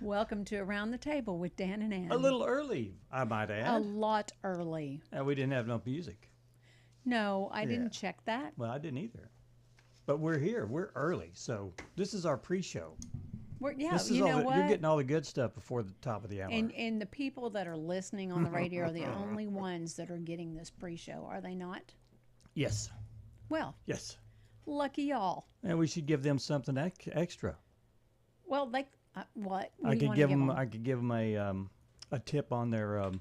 Welcome to Around the Table with Dan and Ann. A little early, I might A add. lot early. We didn't have no music. No, I didn't check that. Well, I didn't either. But we're here. We're early. So this is our pre-show. You know what? You're getting all the good stuff before the top of the hour. And the people that are listening on the radio are the only ones that are getting this pre-show, are they not? Yes. Well, Yes. lucky y'all. And we should give them something extra. Well, what? What I do you could want give to them. I could give them a tip on their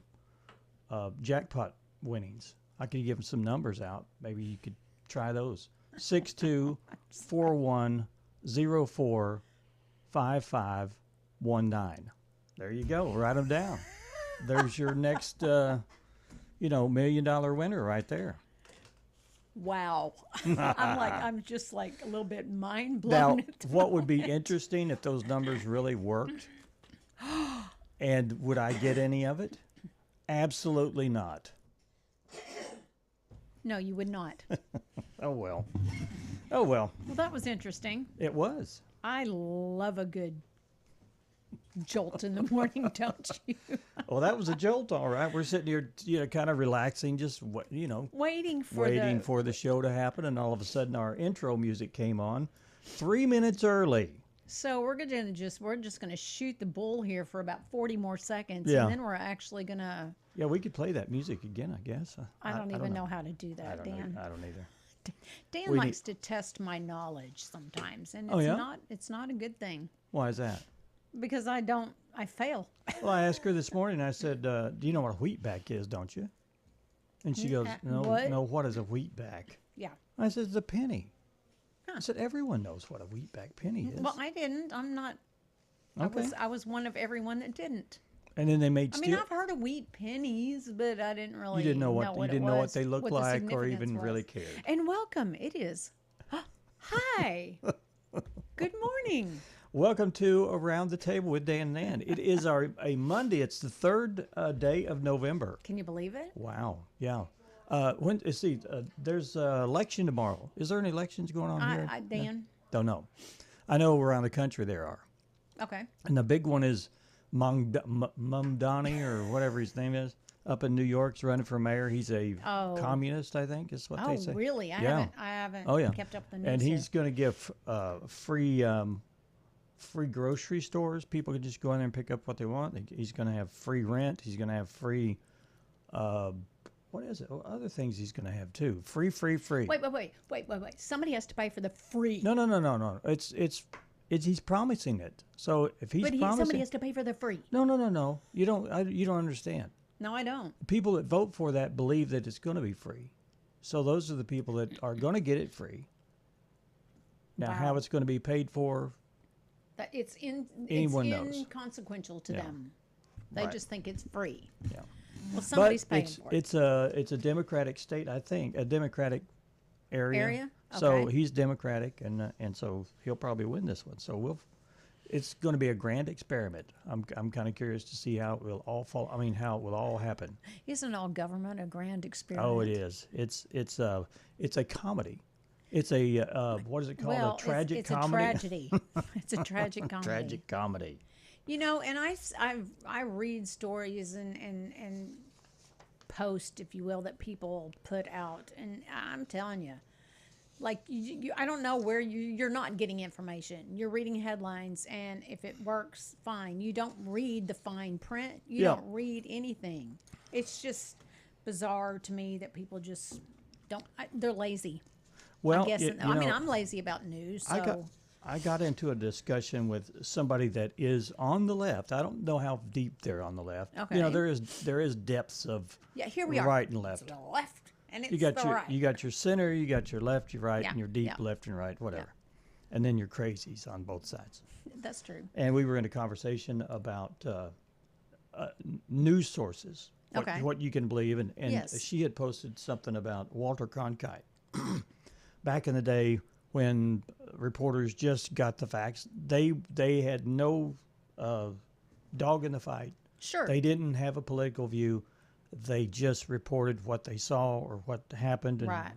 jackpot winnings. I could give them some numbers out. Maybe you could try those. 6241045519. There you go. Write them down. There's your next, $1 million winner right there. Wow. I'm just like a little bit mind Now, blown. what would be interesting if those numbers really worked? And would I get any of it? Absolutely not. No, you would not. Oh, well. Oh, well. Well, that was interesting. It was. I love a good jolt in the morning, don't you? Well, that was a jolt, all right. We're sitting here, kind of relaxing, just, Waiting for the show to happen, and all of a sudden our intro music came on 3 minutes early. So we're just going to shoot the bull here for about 40 more seconds, Yeah. and then we're actually going to. Yeah, we could play that music again, I guess. I don't even know how to do that, Dan. I don't either. Dan likes to test my knowledge sometimes, and it's not a good thing Why is that? because I fail. Well, I asked her this morning, I said, do you know what a wheatback is, don't you? And she goes, what? no, what is a wheatback? Yeah. I said, it's a penny. Huh. I said, everyone knows what a wheatback penny is. Well, I didn't. I'm not. Okay. I was one of everyone that didn't. And then they made I mean, I've heard of wheat pennies, but I didn't really. You didn't know what they looked what the like, or significance even was. really cared. And welcome. It is. Hi. Good morning. Welcome to Around the Table with Dan and Ann. It is a Monday. It's the third day of November. Can you believe it? Wow. Yeah. There's election tomorrow. Is there any elections going on here? Dan. Don't know. I know around the country there are. Okay. And the big one is Mamdani, or whatever his name is, up in New York's running for mayor. He's a communist, I think, is what they say. Oh, really? I haven't kept up the news. And he's going to give free grocery stores. People can just go in there and pick up what they want. He's going to have free rent. He's going to have free, what is it? Other things he's going to have too. Free. Wait. Somebody has to pay for the free. No. He's promising it. So if he's promising, somebody has to pay for the free. No. You don't understand. No, I don't. People that vote for that believe that it's going to be free. So those are the people that are going to get it free. Now, how it's going to be paid for, It's anyone knows. Inconsequential to them. They just think it's free. Yeah. Well, somebody's paying for it. It's a Democratic state, I think, a Democratic area. Okay. So he's Democratic, and so he'll probably win this one. So it's going to be a grand experiment. I'm kind of curious to see how it will all fall. I mean, how it will all happen. Isn't all government a grand experiment? Oh, it is. It's a comedy. It's a what is it called? Well, a tragic it's comedy. a tragedy. It's a tragic comedy. Tragic comedy. And I read stories and post, if you will, that people put out, and I'm telling you, like I don't know where you're not getting information. You're reading headlines, and if it works, fine. You don't read the fine print. You don't read anything. It's just bizarre to me that people just don't. They're lazy. Well, I guess. I'm lazy about news. So. I got into a discussion with somebody that is on the left. I don't know how deep they're on the left. Okay. There is depths of here we are. Right and left. It's the left, and it's you got the your right. you got your center, you got your left, your right, Yeah, and your deep yeah. left and right, whatever. And then your crazies on both sides. That's true. And we were in a conversation about news sources, what you can believe, and Yes. she had posted something about Walter Cronkite. Back in the day, when reporters just got the facts, they had no dog in the fight. Sure. They didn't have a political view. They just reported what they saw or what happened, and Right.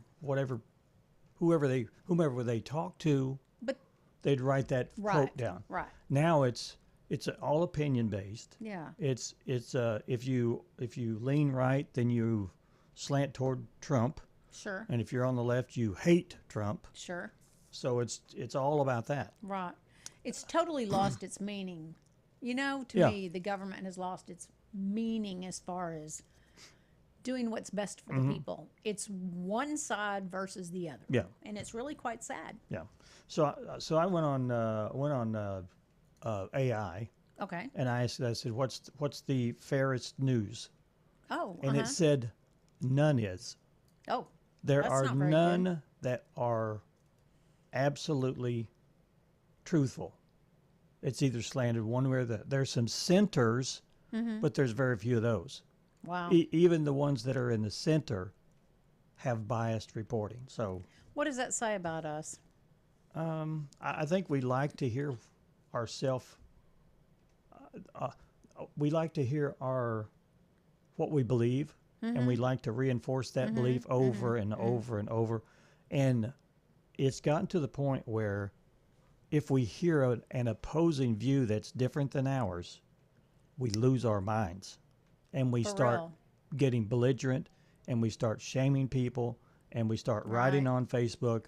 whomever they talked to, But they'd write that Right. quote down. Right. Now it's all opinion based. Yeah. It's if you lean right, then you slant toward Trump, Sure. and if you're on the left, you hate Trump. Sure. So it's all about that. Right. It's totally lost its meaning. You know, to Yeah. me, the government has lost its meaning as far as doing what's best for the people. It's one side versus the other. Yeah. And it's really quite sad. Yeah. So I went on AI, Okay. and I said, what's the fairest news? Oh. And it said none is. Oh. There That's are not very none good. that are absolutely truthful. It's either slanted one way or the other. There's some centers, but there's very few of those. Wow. Even the ones that are in the center have biased reporting. So What does that say about us? I think we like to hear ourself. We like to hear what we believe, and we like to reinforce that belief over and over and over. And it's gotten to the point where if we hear an opposing view that's different than ours, we lose our minds, and we For start real. getting belligerent, and we start shaming people, and we start writing Right. on Facebook,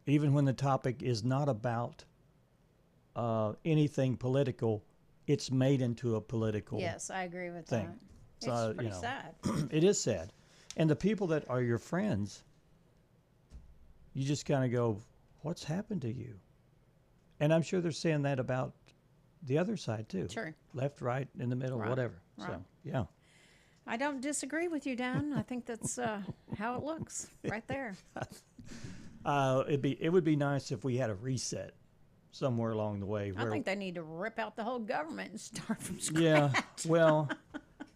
even when the topic is not about anything political. It's made into a political Yes, I agree with thing. that. So, It's pretty sad. It is sad. And the people that are your friends, you just kind of go, what's happened to you? And I'm sure they're saying that about the other side too. Sure. Left, right, in the middle, Right, whatever. right. So, yeah. I don't disagree with you, Dan. I think that's how it looks right there. It would be nice if we had a reset somewhere along the way. I think they need to rip out the whole government and start from scratch. Yeah, well,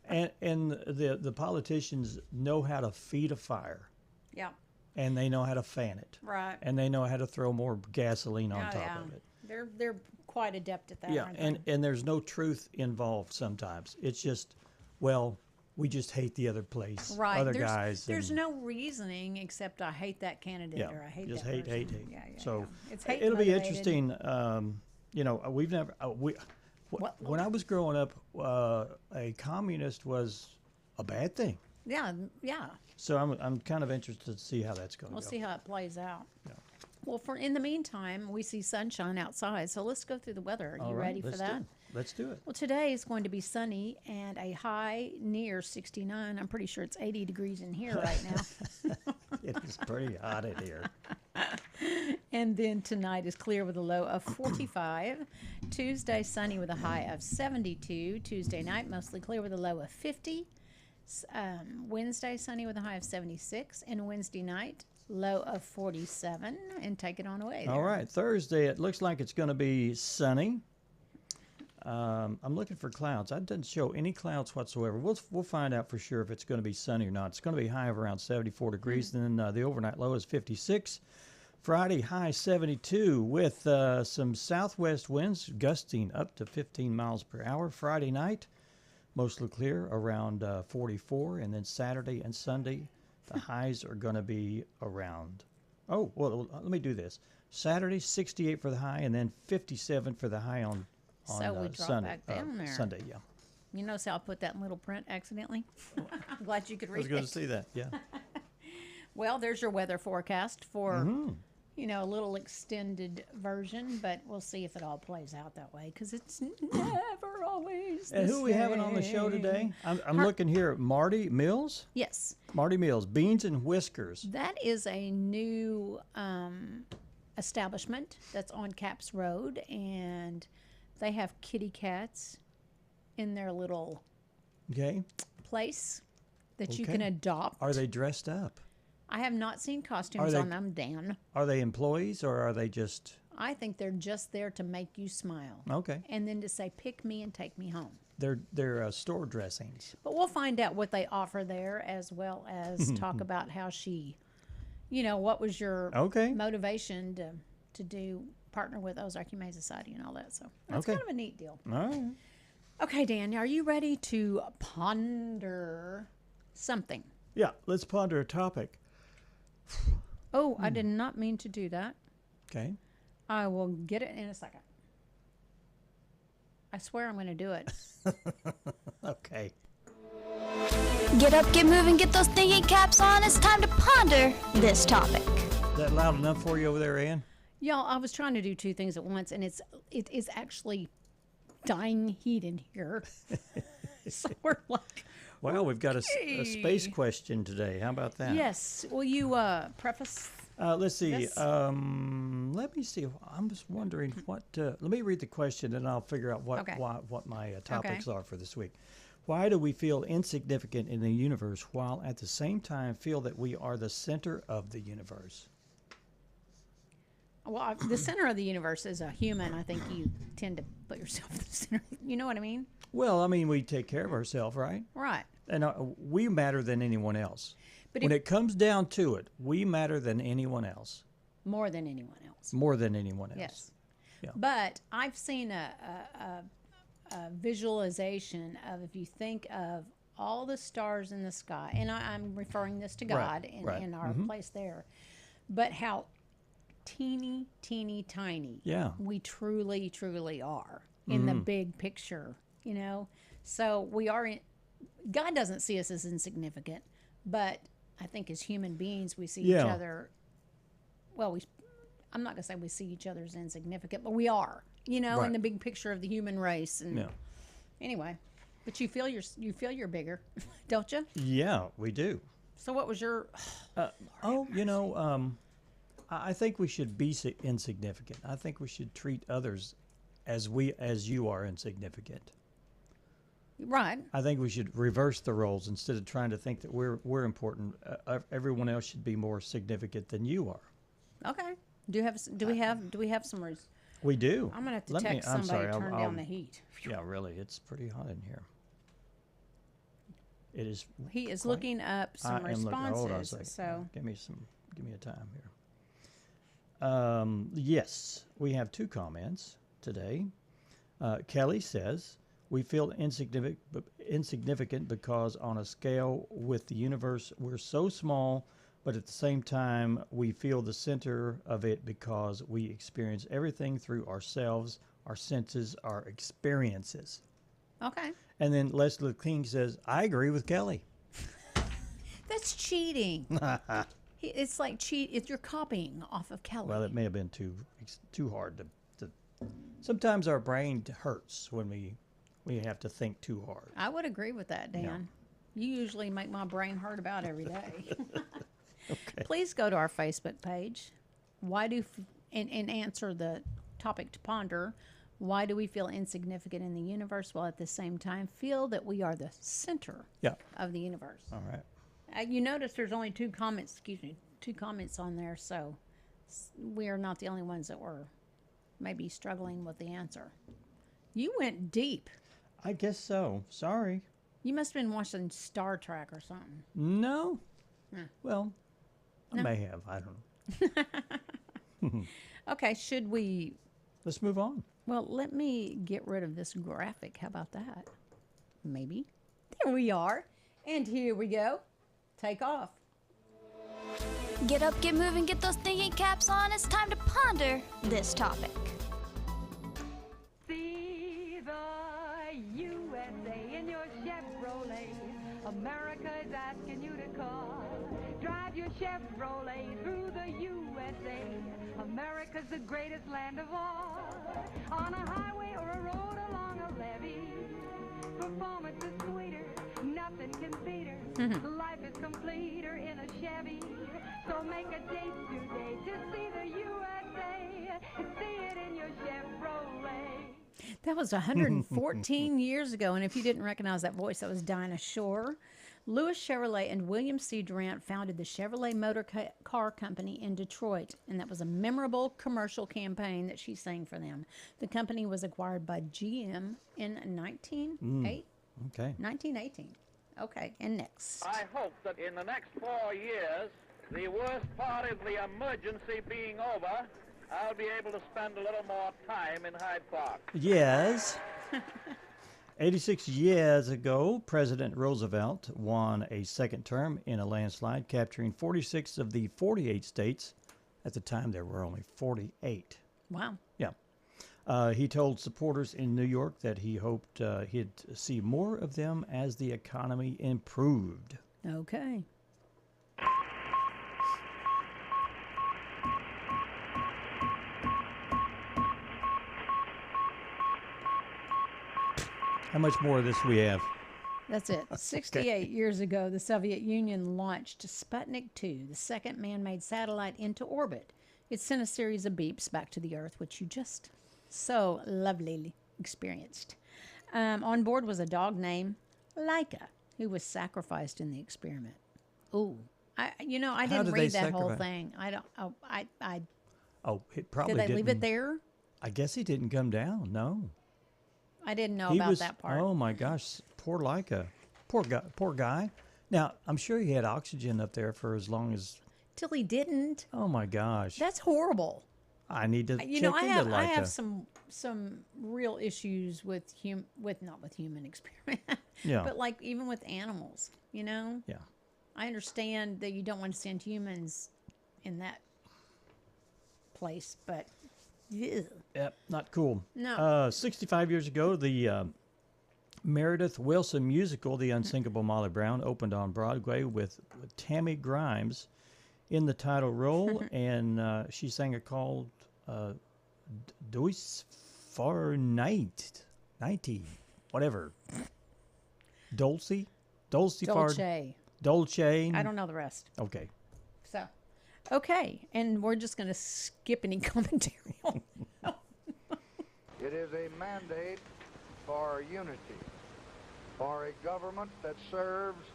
and the politicians know how to feed a fire, Yeah. and they know how to fan it, Right. and they know how to throw more gasoline on Oh, top yeah. of it. They're quite adept at that. Yeah, aren't and they? and there's no truth involved sometimes. It's just, well, we just hate the other place, Right. other there's, guys. There's and, no reasoning except I hate that candidate yeah, or I hate just that hate, person. hate, hate. Yeah, yeah, So yeah. It's hate it'll be motivated. interesting. You know, we've never when I was growing up, a communist was a bad thing. Yeah, yeah. So I'm kind of interested to see how that's going to We'll go. see how it plays out. Yeah. Well, in the meantime, we see sunshine outside, so let's go through the weather. Are All you right, ready for that? Let's do it. Well, today is going to be sunny and a high near 69. I'm pretty sure it's 80 degrees in here right now. It is pretty hot in here. And then tonight is clear with a low of 45. Tuesday, sunny with a high of 72. Tuesday night, mostly clear with a low of 50. Wednesday, sunny with a high of 76. And Wednesday night, low of 47. And take it on away. All there. right, Thursday, it looks like it's going to be sunny. I'm looking for clouds. That doesn't show any clouds whatsoever. We'll find out for sure if it's going to be sunny or not. It's going to be high of around 74 degrees. And then the overnight low is 56. Friday, high 72 with some southwest winds gusting up to 15 miles per hour. Friday night, mostly clear, around 44. And then Saturday and Sunday, the highs are going to be around. Oh, well, let me do this. Saturday, 68 for the high, and then 57 for the high on So we drop Sunday. back down there. Sunday, yeah. You notice how I put that in little print accidentally? I'm glad you could I was read going it. to see that, yeah. Well, there's your weather forecast for, Mm-hmm. a little extended version, but we'll see if it all plays out that way because it's never always And the who are we having on the show same. today? I'm looking here at Marty Mills. Yes, Marty Mills, Beans and Whiskers. that is a new establishment that's on Caps Road, and they have kitty cats in their little Okay. place that you Okay. can adopt. Are they dressed up? I have not seen costumes they- on them, Dan. Are they employees or are they just I think they're just there to make you smile. okay? And then to say, pick me and take me home. They're store dressings. But we'll find out what they offer there as well as talk about how she, what was your Okay. motivation to do partner with Ozark Humane Society and all that. So that's Okay. kind of a neat deal. All right. Okay, Dan, are you ready to ponder something? Yeah. Let's ponder a topic. Oh, I did not mean to do that. Okay. I will get it in a second. I swear I'm going to do it. Okay. Get up, get moving, get those thinking caps on. It's time to ponder this topic. Is that loud enough for you over there, Ann? Y'all, I was trying to do two things at once, and it is actually dying heat in here. So we're like, Well, we've got a space okay. question today. How about that? Yes. Will you preface? Let's see. This? Let me see. I'm just wondering what. Let me read the question, and I'll figure out what Okay. what my topics are for this week. Why do we feel insignificant in the universe while at the same time feel that we are the center of the universe? Well, the center of the universe is a human. I think you tend to put yourself in the center. You know what I mean? Well, I mean, we take care of ourselves, right? Right. And we matter than anyone else. But When it comes down to it, we matter than anyone else, more than anyone else. more than anyone else. Yes. Yeah. But I've seen a visualization of, if you think of all the stars in the sky, and I'm referring this to God right. in our place there, but how teeny, teeny, tiny Yeah. we truly, truly are in the big picture, you know? So we are in, God doesn't see us as insignificant, but I think as human beings, we see each Yeah. other, well, I'm not going to say we see each other as insignificant, but we are, you know, in Right. the big picture of the human race. And Yeah. anyway, but you feel you're bigger, don't you? Yeah, we do. So what was your, I think we should be insignificant. I think we should treat others as you are insignificant. right. I think we should reverse the roles instead of trying to think that we're important. Everyone else should be more significant than you are. Okay. Do we have some reasons? We do. I'm going to have to Let me- text I'm somebody sorry, to turn I'll- down the heat. Yeah, really, it's pretty hot in here. It is. He is quite- looking up some I am looking. responses. Hold on a second. So Give me a time here. Yes, we have two comments today. Kelly says, we feel insignificant because on a scale with the universe, we're so small, but at the same time, we feel the center of it because we experience everything through ourselves, our senses, our experiences. okay. And then Leslie King says, I agree with Kelly. That's cheating. It's like if you're copying off of Kelly. Well, it may have been too hard to. Sometimes our brain hurts when we have to think too hard. I would agree with that, Dan. You usually make my brain hurt about every day. Okay. Please go to our Facebook page. And answer the topic to ponder. Why do we feel insignificant in the universe while at the same time feel that we are the center Yeah. of the universe? All right. You notice there's only two comments on there, so we are not the only ones that were maybe struggling with the answer. You went deep. I guess so. Sorry. You must have been watching Star Trek or something. No. Well, I may have. I don't know. Okay, should we? Let's move on. Well, let me get rid of this graphic. How about that? Maybe. There we are. And here we go. Take off. Get up, get moving, get those thinking caps on. It's time to ponder this topic. See the USA in your Chevrolet. America is asking you to call. Drive your Chevrolet through the USA. America's the greatest land of all. On a highway or a road along a levee. Performance is sweeter, nothing can beat her. Life is completer in a Chevy. So make a date today to see the USA. See it in your Chevrolet. That was 114 years ago, and if you didn't recognize that voice, that was Dinah Shore. Louis Chevrolet and William C. Durant founded the Chevrolet Motor Car Company in Detroit, and that was a memorable commercial campaign that she sang for them. The company was acquired by GM in 1918. Okay, and next. I hope that in the next 4 years, the worst part of the emergency being over, I'll be able to spend a little more time in Hyde Park. Yes. 86 years ago, President Roosevelt won a second term in a landslide, capturing 46 of the 48 states. At the time, there were only 48. Wow. Yeah. He told supporters in New York that he hoped he'd see more of them as the economy improved. Okay. How much more of this we have? That's it. 68 years ago, the Soviet Union launched Sputnik 2, the second man made satellite into orbit. It sent a series of beeps back to the Earth, which you just so lovely experienced. On board was a dog named Laika, who was sacrificed in the experiment. Ooh. I How didn't did read they that whole sacrifice? thing. I don't. Oh, I Oh, it probably did they leave it didn't- there? I guess he didn't come down. No, I didn't know he about was. that part. Oh my gosh, poor Leica, poor guy. Poor guy. Now I'm sure he had oxygen up there for as long as. Till he didn't. Oh my gosh, That's horrible. I need to You check know, into Leica. I have some real issues with not with human experiment, Yeah. but like even with animals. Yeah. I understand that you don't want to send humans in that place, but ew. Yep, not cool. No. 65 years ago, the Meredith Willson musical, The Unsinkable Molly Brown, opened on Broadway with Tammy Grimes in the title role, and she sang a called Dois for Night, 90, whatever. Dolce for Dolce. Dolce. I don't know the rest. Okay. So, okay, and we're just going to skip any commentary on. It is a mandate for unity, for a government that serves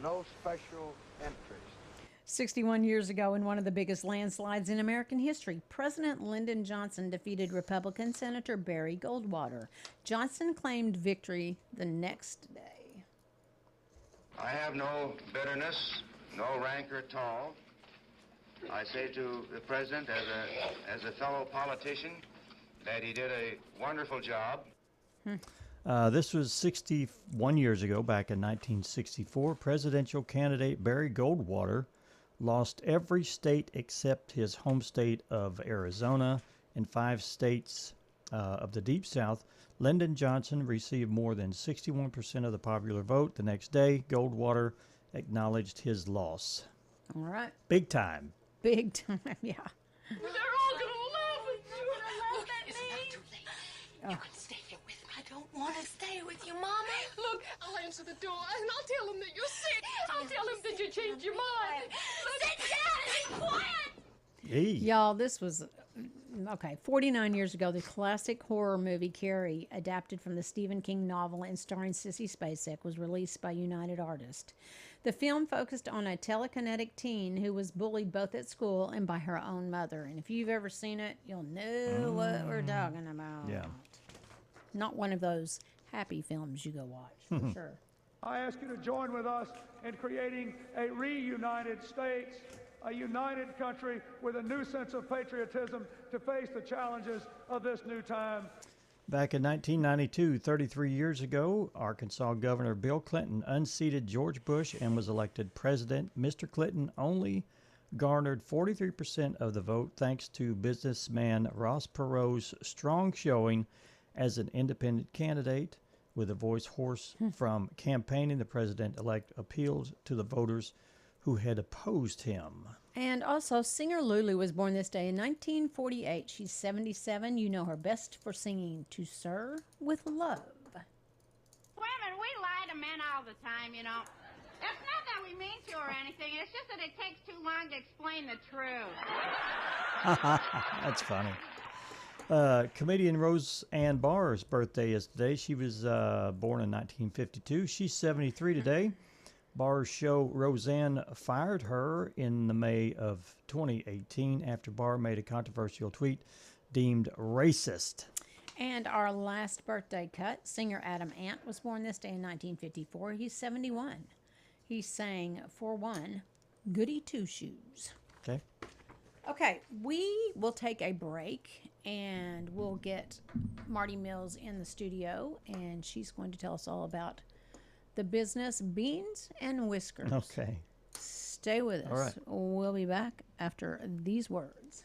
no special interest. 61 years ago, in one of the biggest landslides in American history, President Lyndon Johnson defeated Republican Senator Barry Goldwater. Johnson claimed victory the next day. I have no bitterness, no rancor at all. I say to the president, as a fellow politician, that he did a wonderful job. This was 61 years ago, back in 1964. Presidential candidate Barry Goldwater lost every state except his home state of Arizona and 5 states of the Deep South. Lyndon Johnson received more than 61% of the popular vote. The next day, Goldwater acknowledged his loss. All right. Big time. Big time, yeah. They're all gonna laugh at you. Look, it's not too late. You can stay here with me. I don't want to stay with you, Mommy. Look, I'll answer the door and I'll tell him that you're sick. I'll tell him that you changed your mind. Sit down and be quiet. Hey. Y'all, this was, okay, 49 years ago, the classic horror movie Carrie, adapted from the Stephen King novel and starring Sissy Spacek, was released by United Artists. The film focused on a telekinetic teen who was bullied both at school and by her own mother. And if you've ever seen it, you'll know what we're talking about. Yeah. Not one of those happy films you go watch, for sure. I ask you to join with us in creating a reunited states, a united country with a new sense of patriotism to face the challenges of this new time. Back in 1992, 33 years ago, Arkansas Governor Bill Clinton unseated George Bush and was elected president. Mr. Clinton only garnered 43% of the vote thanks to businessman Ross Perot's strong showing as an independent candidate. With a voice hoarse from campaigning, the president-elect appealed to the voters who had opposed him. And also, singer Lulu was born this day in 1948. She's 77. You know her best for singing To Sir with Love. Women, we lie to men all the time, you know. It's not that we mean to or anything. It's just that it takes too long to explain the truth. That's funny. Comedian Rose Ann Barr's birthday is today. She was born in 1952. She's 73 today. Barr's show Roseanne fired her in the May of 2018 after Barr made a controversial tweet deemed racist. And our last birthday cut, singer Adam Ant was born this day in 1954. He's 71. He sang, for one, Goody Two Shoes. Okay. Okay, we will take a break and we'll get Marty Mills in the studio, and she's going to tell us all about the business Beans and Whiskers. Okay. Stay with us. All right. We'll be back after these words.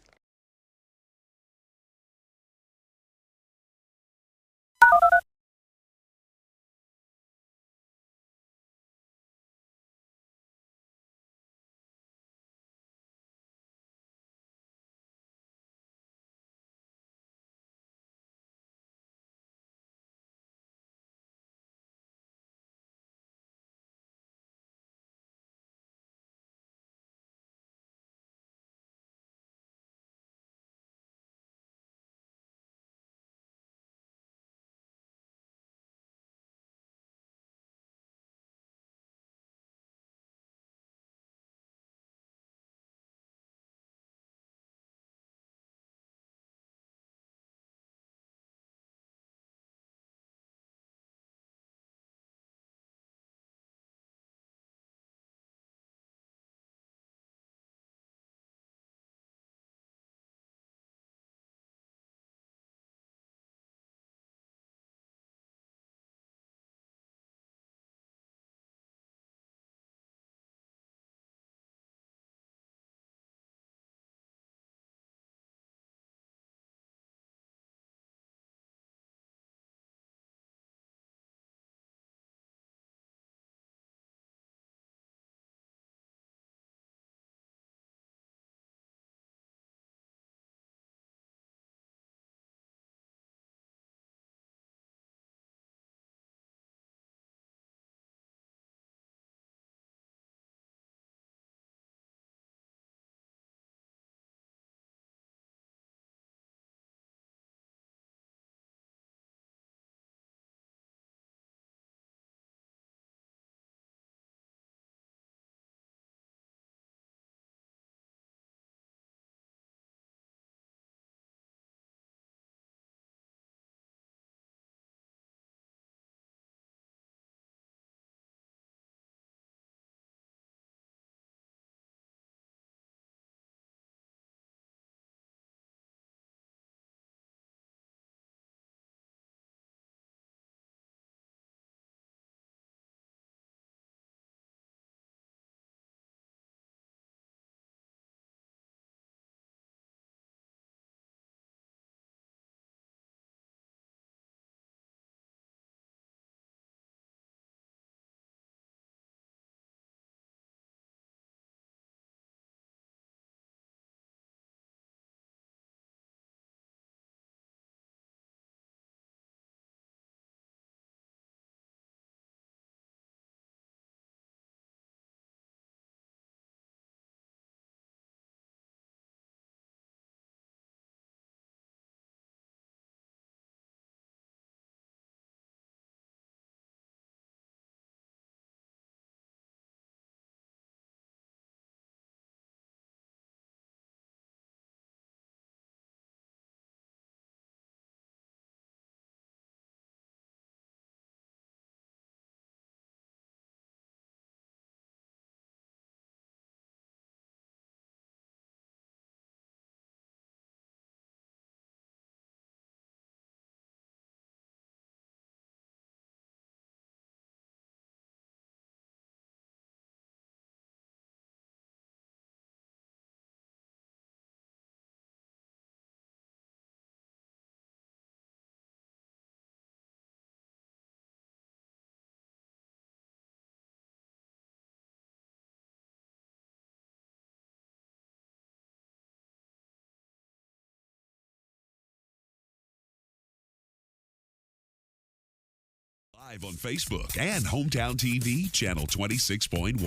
Live on Facebook and Hometown TV, channel 26.1.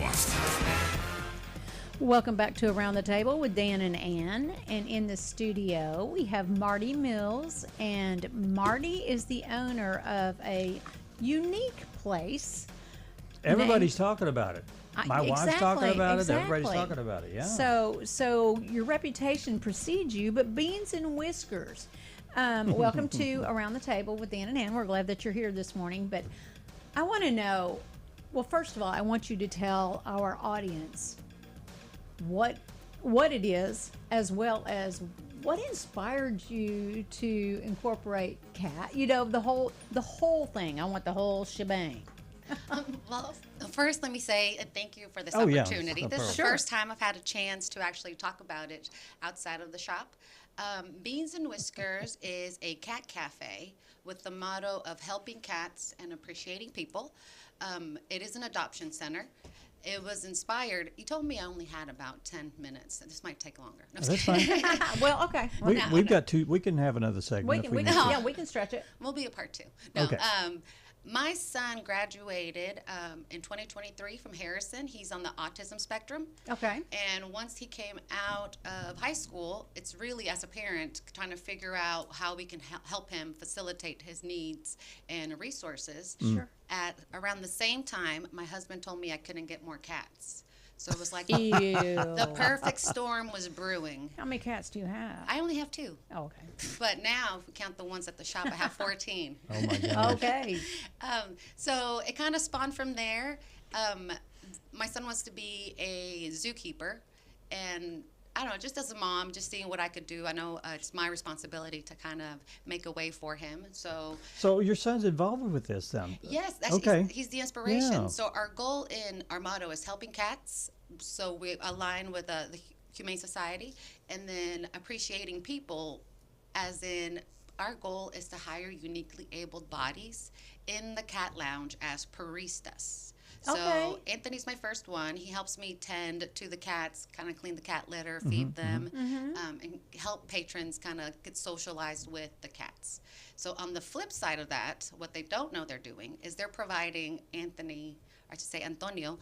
Welcome back to Around the Table with Dan and Ann. And in the studio, we have Marty Mills. And Marty is the owner of a unique place. Everybody's talking about it. My wife's talking about it. Everybody's exactly. talking about it. Yeah. So your reputation precedes you, but Beans and Whiskers. Welcome to Around the Table with Dan and Ann. We're glad that you're here this morning. But I want to know, well, first of all, I want you to tell our audience what it is, as well as what inspired you to incorporate cat. You know, the whole thing. I want the whole shebang. Well, first, let me say thank you for this Oh, yeah. opportunity. This is the first time I've had a chance to actually talk about it outside of the shop. Beans and Whiskers is a cat cafe with the motto of helping cats and appreciating people. It is an adoption center. It was inspired. You told me I only had about 10 minutes. This might take longer. No, That's fine. Well, okay. We've got two. We can have another segment. We can stretch it. We'll be a part 2. No, Okay. My son graduated in 2023 from Harrison. He's on the autism spectrum. Okay. And once he came out of high school, it's really, as a parent, trying to figure out how we can help him facilitate his needs and resources. Sure. At around the same time, my husband told me I couldn't get more cats. So it was like Ew. the perfect storm was brewing. How many cats do you have? I only have 2. Oh, okay. But now, if we count the ones at the shop, I have 14. Oh my gosh. Okay. So it kind of spawned from there. My son wants to be a zookeeper, and I don't know, just as a mom, just seeing what I could do. I know it's my responsibility to kind of make a way for him. So your son's involved with this then? yes, Okay. he's the inspiration. Yeah. So our goal in our motto is helping cats. So we align with the Humane Society, and then appreciating people, as in our goal is to hire uniquely abled bodies in the cat lounge as baristas. So Okay. Anthony's my first one. He helps me tend to the cats, kind of clean the cat litter, feed them, and help patrons kind of get socialized with the cats. So on the flip side of that, what they don't know they're doing is they're providing Antonio,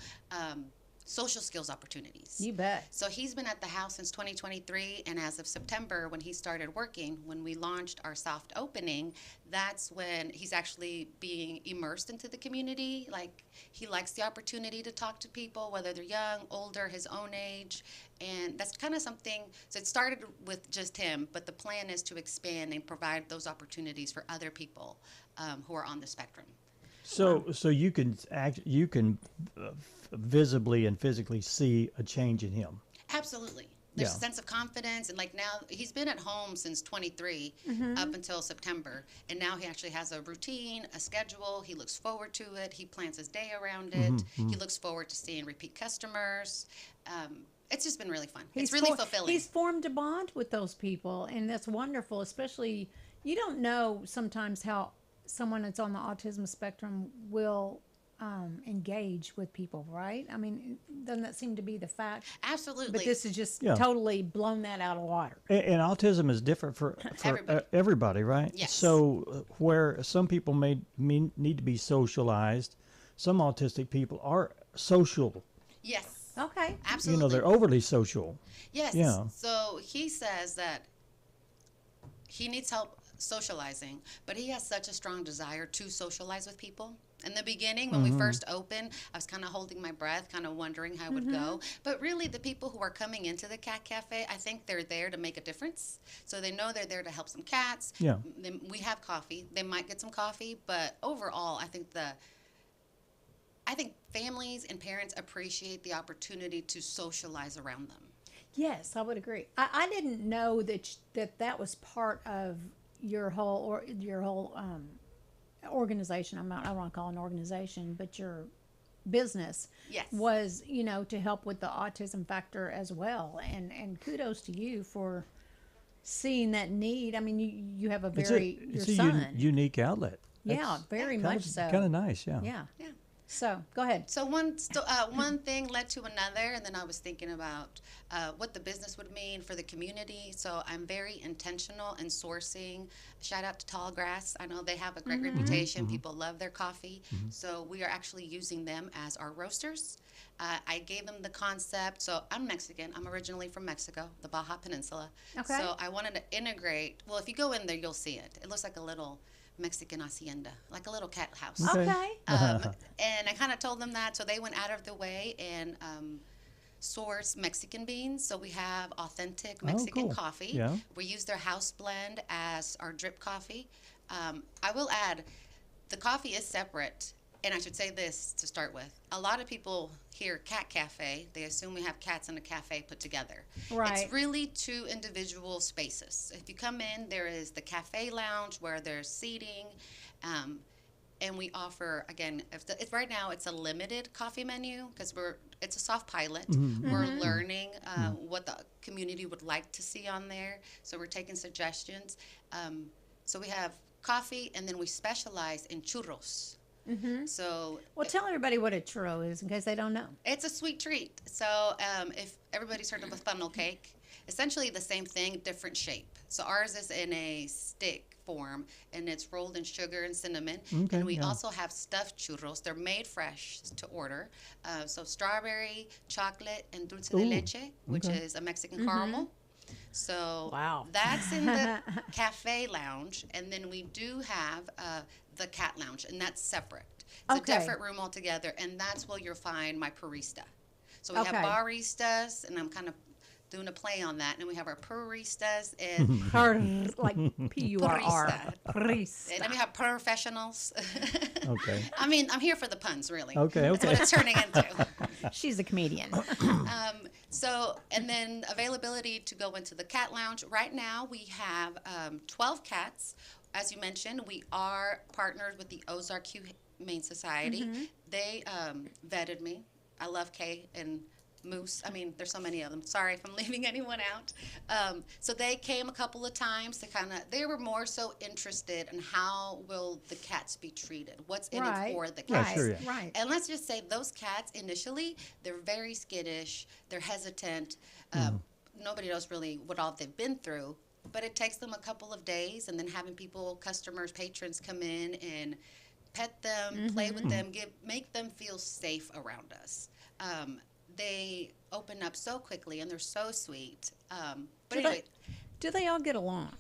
social skills opportunities. You bet. So he's been at the house since 2023, and as of September, when he started working, when we launched our soft opening, that's when he's actually being immersed into the community. Like, he likes the opportunity to talk to people, whether they're young, older, his own age, and that's kind of something. So it started with just him, but the plan is to expand and provide those opportunities for other people who are on the spectrum. So you can visibly and physically see a change in him. Absolutely. There's Yeah. a sense of confidence, and like now he's been at home since 23 up until September, and now he actually has a routine, a schedule. He looks forward to it. He plans his day around it. He looks forward to seeing repeat customers. It's just been really fun. It's really fulfilling. He's formed a bond with those people, and that's wonderful. Especially, you don't know sometimes how someone that's on the autism spectrum will engage with people, right? I mean, doesn't that seem to be the fact? Absolutely. But this is just totally blown that out of water. And autism is different for everybody, right? Yes. So where some people need to be socialized, some autistic people are social. Yes. Okay. Absolutely. You know, they're overly social. Yes. Yeah. So he says that he needs help socializing, but he has such a strong desire to socialize with people. In the beginning, when we first opened, I was kind of holding my breath, kind of wondering how it would go. But really, the people who are coming into the Cat Cafe, I think they're there to make a difference. So they know they're there to help some cats. Yeah. We have coffee. They might get some coffee, but overall, I think families and parents appreciate the opportunity to socialize around them. Yes, I would agree. I didn't know that was part of your whole organization. I don't want to call it an organization, but your business was, to help with the autism factor as well. And kudos to you for seeing that need. I mean, you have your son. Unique outlet. Yeah, very much so. Kind of nice, yeah. Yeah. So go ahead. So one thing led to another, and then I was thinking about what the business would mean for the community. So I'm very intentional in sourcing. Shout out to Tall Grass. I know they have a great reputation. People love their coffee. So we are actually using them as our roasters. I gave them the concept. So I'm Mexican. I'm originally from Mexico, the Baja Peninsula. Okay. So I wanted to integrate. Well, if you go in there, you'll see it. It looks like a little Mexican hacienda, like a little cat house. Okay. And I kind of told them that, so they went out of the way and source Mexican beans. So we have authentic Mexican cool. coffee. Yeah. We use their house blend as our drip coffee. I will add, the coffee is separate. And I should say this to start with. A lot of people hear cat cafe. They assume we have cats in a cafe put together. Right. It's really two individual spaces. If you come in, there is the cafe lounge where there's seating. And we offer, again, right now it's a limited coffee menu because it's a soft pilot. We're learning what the community would like to see on there. So we're taking suggestions. So we have coffee, and then we specialize in churros. So Well, tell everybody what a churro is in case they don't know. it's a sweet treat. So if everybody's heard of a funnel cake, essentially the same thing, different shape. So ours is in a stick form, and it's rolled in sugar and cinnamon. Okay, And we yeah. also have stuffed churros. They're made fresh to order. So strawberry, chocolate, and dulce de Ooh, leche, which okay. is a Mexican caramel. So Wow. that's in the cafe lounge, and then we do have the cat lounge, and that's separate. It's Okay. a different room altogether, and that's where you'll find my barista. So we Okay. have baristas, and I'm kind of doing a play on that, and we have our puristas, and Like P-U-R-R. Barista. and then we have professionals. Okay. I mean, I'm here for the puns, really. Okay, That's okay. what it's turning into. She's a comedian. So, and then availability to go into the cat lounge. Right now, we have 12 cats. As you mentioned, we are partnered with the Ozark Humane Society. They vetted me. I love Kay and Moose. I mean, there's so many of them. Sorry if I'm leaving anyone out. So they came a couple of times to they were more so interested in how will the cats be treated? What's in Right. it for the Yeah, cats? sure, yeah. Right. And let's just say those cats initially, they're very skittish, they're hesitant. Nobody knows really what all they've been through, but it takes them a couple of days, and then having people, customers, patrons come in and pet them, play with them, make them feel safe around us. They open up so quickly, and they're so sweet. But anyway, Do they all get along?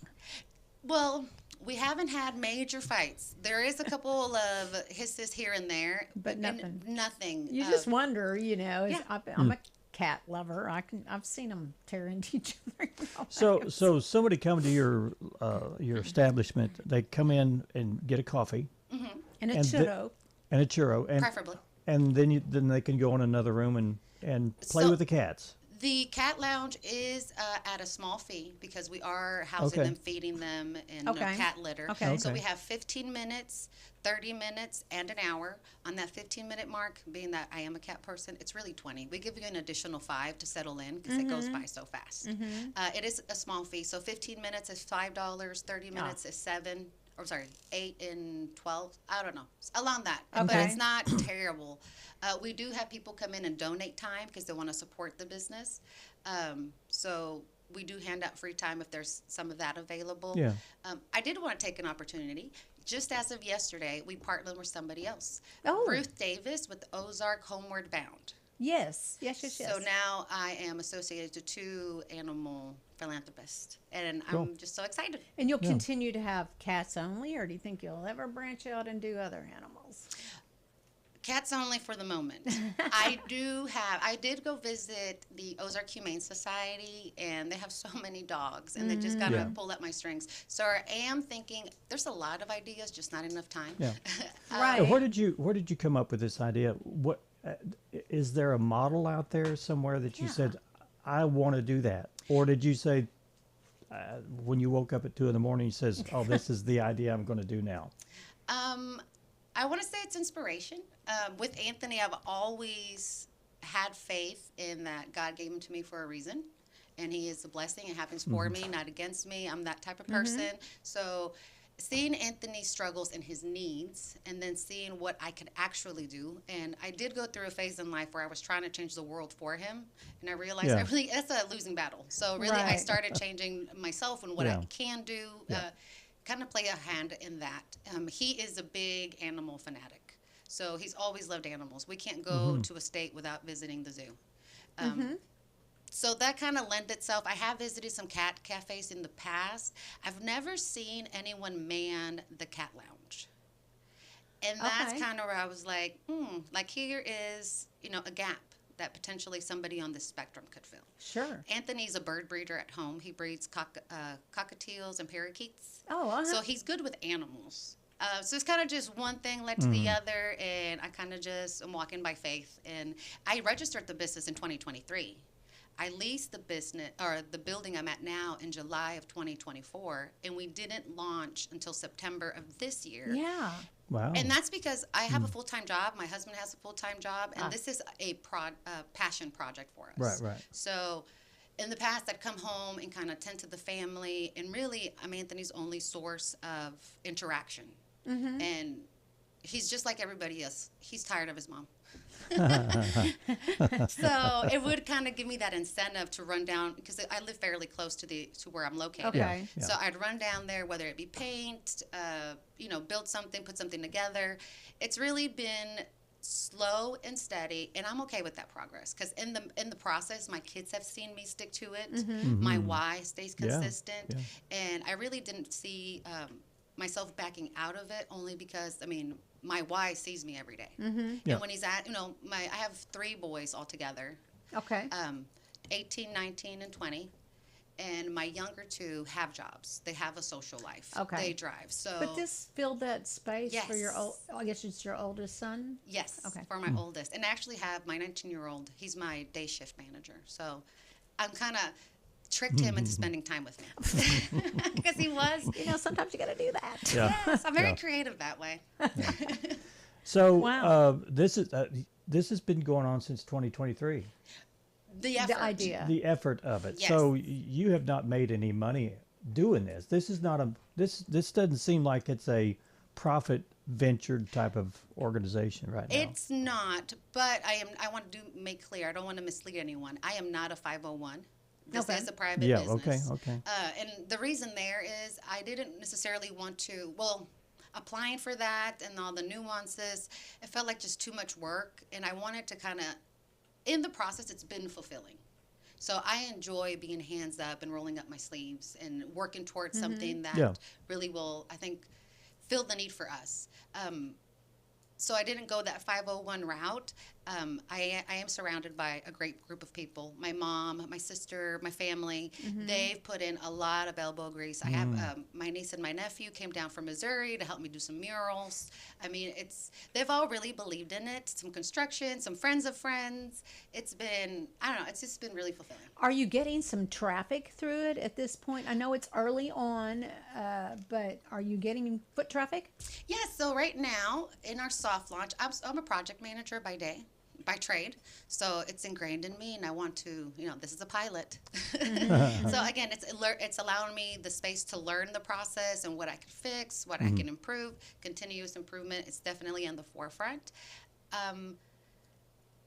well, we haven't had major fights. There is a couple of hisses here and there, But and nothing. nothing. You just wonder, you know. Yeah. I'm a cat lover. I've seen them tear into each other. So somebody come to your establishment. They come in and get a coffee And a and the- churro. and a churro, and Preferably. and then they can go in another room and play So- with the cats. The cat lounge is at a small fee because we are housing Okay. them, feeding them, and Okay. cat litter. Okay. So Okay. we have 15 minutes, 30 minutes, and an hour. On that 15-minute mark, being that I am a cat person, it's really 20. We give you an additional 5 to settle in because it goes by so fast. It is a small fee. So 15 minutes is $5, 30 minutes is $7. Or sorry, 8 and 12. I don't know. It's along that. But Okay. it's not terrible. We do have people come in and donate time because they want to support the business. So we do hand out free time if there's some of that available. Yeah. I did want to take an opportunity. Just as of yesterday, we partnered with somebody else. Oh. Ruth Davis with Ozark Homeward Bound. Yes. Yes. So now I am associated to 2 animal philanthropists, and Cool. I'm just so excited. And you'll continue to have cats only, or do you think you'll ever branch out and do other animals? Cats only for the moment. I did go visit the Ozark Humane Society, and they have so many dogs, and they just gotta Yeah. pull at my strings. So I am thinking there's a lot of ideas, just not enough time. Yeah. Right. Where did you come up with this idea? What is there a model out there somewhere that you said, I want to do that, or did you say when you woke up at 2 a.m, you says, oh, this is the idea I'm going to do now? I want to say it's inspiration. With Anthony, I've always had faith in that God gave him to me for a reason, and he is a blessing. It happens for me, not against me. I'm that type of person. So seeing Anthony's struggles and his needs, and then seeing what I could actually do. And I did go through a phase in life where I was trying to change the world for him, and I realized that's a losing battle. So really, I started changing myself and what I can do, kind of play a hand in that. He is a big animal fanatic, so he's always loved animals. We can't go to a state without visiting the zoo. So that kind of lent itself. I have visited some cat cafes in the past. I've never seen anyone man the cat lounge. And that's kind of where I was like, like here is, a gap that potentially somebody on this spectrum could fill. Sure. Anthony's a bird breeder at home. He breeds cockatiels and parakeets. Oh, So he's good with animals. So it's kind of just one thing led to the other, and I kind of just am walking by faith. And I registered the business in 2023. I leased the business or the building I'm at now in July of 2024, and we didn't launch until September of this year. Yeah. Wow. And that's because I have a full-time job. My husband has a full-time job, and this is a passion project for us. Right. So in the past, I'd come home and kind of tend to the family, and really, I'm Anthony's only source of interaction. And he's just like everybody else. He's tired of his mom. So it would kind of give me that incentive to run down, because I live fairly close to where I'm located. Okay. Yeah. So I'd run down there, whether it be paint, build something, put something together. It's really been slow and steady, and I'm okay with that progress, because in the process, my kids have seen me stick to it. My why stays consistent, and I really didn't see myself backing out of it, only because my why sees me every day. And when he's at, I have 3 boys altogether. Okay. 18, 19, and 20. And my younger 2 have jobs. They have a social life. Okay. They drive. So. But this filled that space for your Yes. I guess it's your oldest son? Yes. Okay. For my oldest. And I actually have my 19-year-old. He's my day shift manager. So I'm kind of tricked him into spending time with me, because he was. Sometimes you got to do that. Yeah. Yes, I'm very creative that way. So Wow. this has been going on since 2023. The effort. The idea. The effort of it. Yes. So you have not made any money doing this. This is not this doesn't seem like it's a profit venture type of organization right now. It's not, but I want to make clear, I don't want to mislead anyone. I am not a 501. This is a private business. Okay. And the reason there is I didn't necessarily want to, applying for that and all the nuances, it felt like just too much work. And I wanted to kind of, in the process, it's been fulfilling. So I enjoy being hands up and rolling up my sleeves and working towards something that really will, I think, fill the need for us. So I didn't go that 501 route. I am surrounded by a great group of people. My mom, my sister, my family, they've put in a lot of elbow grease. I have my niece and my nephew came down from Missouri to help me do some murals. They've all really believed in it. Some construction, some friends of friends. It's been, it's just been really fulfilling. Are you getting some traffic through it at this point? I know it's early on, but are you getting foot traffic? Yes, so right now in our soft launch, I'm a project manager by trade, so it's ingrained in me, and I want to, this is a pilot. So again, it's allowing me the space to learn the process and what I can fix, what I can improve. Continuous improvement is definitely on the forefront.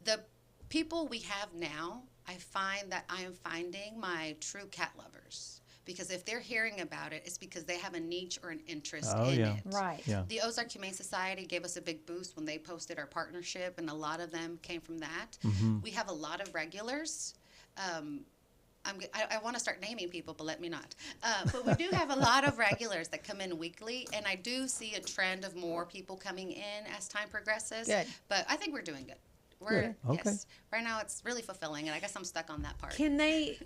The people we have now, I find that I am finding my true cat lovers. Because if they're hearing about it, it's because they have a niche or an interest in it. Right. Yeah. The Ozark Humane Society gave us a big boost when they posted our partnership, and a lot of them came from that. We have a lot of regulars. I want to start naming people, but let me not. But we do have a lot of regulars that come in weekly, and I do see a trend of more people coming in as time progresses. Good. But I think we're doing good. Okay. Yes. Right now, it's really fulfilling, and I guess I'm stuck on that part.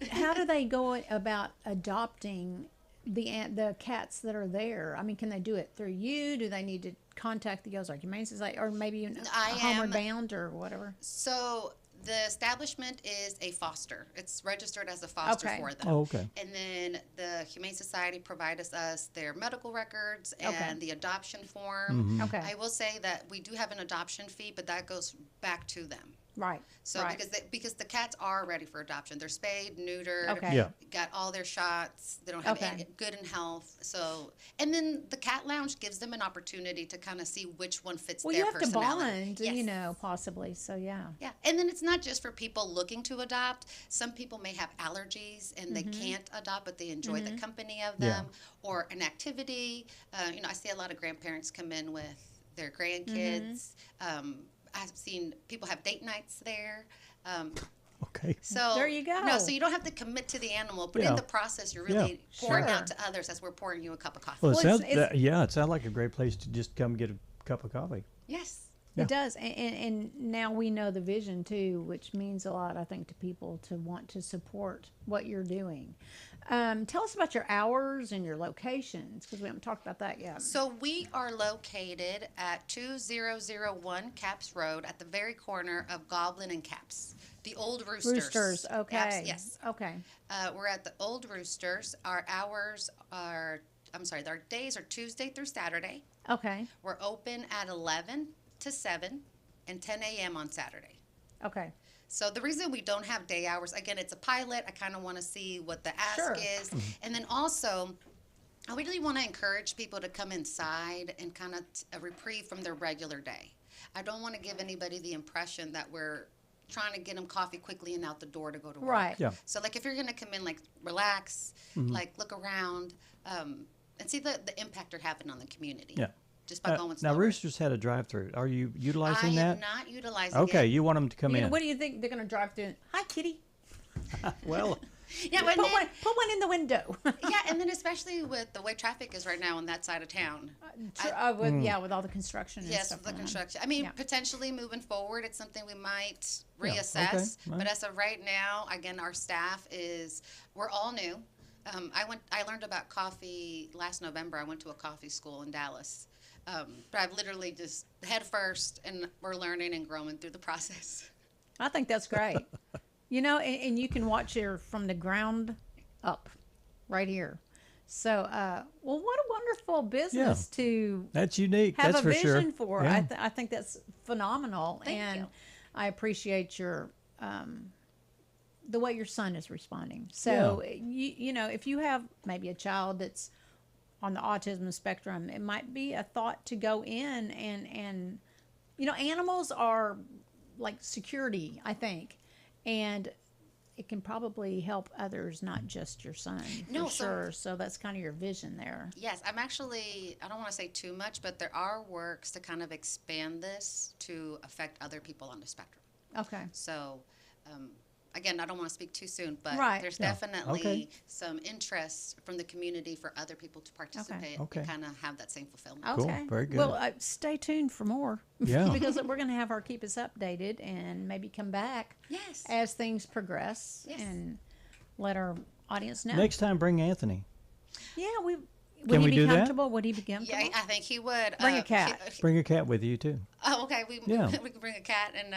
How do they go about adopting the cats that are there? Can they do it through you? Do they need to contact the Ozark Humane Society, or maybe Homeward Bound or whatever? So the establishment is a foster. It's registered as a foster for them. Oh, okay. And then the Humane Society provides us their medical records and the adoption form. Okay. I will say that we do have an adoption fee, but that goes back to them. Right. So right. because the cats are ready for adoption, they're spayed, neutered, Okay. Yeah. got all their shots. They don't have Okay. any good in health. So and then the cat lounge gives them an opportunity to kind of see which one fits Well, their you have to personality. bond, Yes. you know, possibly. So yeah. Yeah, and then it's not just for people looking to adopt. Some people may have allergies and they can't adopt, but they enjoy the company of them or an activity. I see a lot of grandparents come in with their grandkids. I've seen people have date nights there. Okay. So There you go. No, so you don't have to commit to the animal, but Yeah. in the process, you're really pouring Sure. out to others as we're pouring you a cup of coffee. Well, it Well, sounds it's- it sounds like a great place to just come get a cup of coffee. Yes. Yeah. It does, and now we know the vision too, which means a lot, I think, to people to want to support what you're doing. Tell us about your hours and your locations, because we haven't talked about that yet. So we are located at 2001 Caps Road at the very corner of Goblin and Caps. The old Roosters. Roosters, okay. Yes. Okay. We're at the old Roosters. Our our days are Tuesday through Saturday. Okay. We're open at 11 to 7 and 10 a.m. on Saturday. Okay. So the reason we don't have day hours, again, it's a pilot. I kind of want to see what the ask Sure. is. And then also, I really want to encourage people to come inside and kind of a reprieve from their regular day. I don't want to give anybody the impression that we're trying to get them coffee quickly and out the door to go to work. Right. Yeah. So like if you're going to come in, like relax, like look around, and see the impact they're having on the community. Yeah. Just by going Now, slower. Roosters had a drive-through. Are you utilizing I that? am not utilizing Okay, it. you want them to come in. What do you think they're going to drive through? Hi, kitty. Well, Yeah, but Put then, one in the window. yeah, and then especially with the way traffic is right now on that side of town. With all the construction and Yes, stuff with the going on. construction. I mean, Yeah. potentially moving forward, it's something we might Yeah, reassess. okay, right. But as of right now, again, our staff we're all new. I learned about coffee last November. I went to a coffee school in Dallas. But I've literally just head first, and we're learning and growing through the process. I think that's great. And you can watch here from the ground up right here. So, well, what a wonderful business to that's unique. have That's a for sure. vision for. Yeah. I think that's phenomenal. Thank you. I appreciate your the way your son is responding. So, if you have maybe a child that's on the autism spectrum, it might be a thought to go in and animals are like security, I think, and it can probably help others, not just your son. No, for sure. So that's kind of your vision there. Yes, I don't want to say too much, but there are works to kind of expand this to affect other people on the spectrum. Okay. So, again, I don't want to speak too soon, but Right. there's Yeah. definitely Okay. some interest from the community for other people to participate Okay. and kind of have that same fulfillment. Cool. Okay. Very good. Well, stay tuned for more. Yeah. Because we're going to have our keep us updated and maybe come back Yes. as things progress Yes. and let our audience know. Next time, bring Anthony. Yeah, would Can he we be do that? comfortable? Would he be comfortable? Yeah, I think he would. Bring a cat. Bring your cat with you too. Oh, okay. We Yeah. we can bring a cat and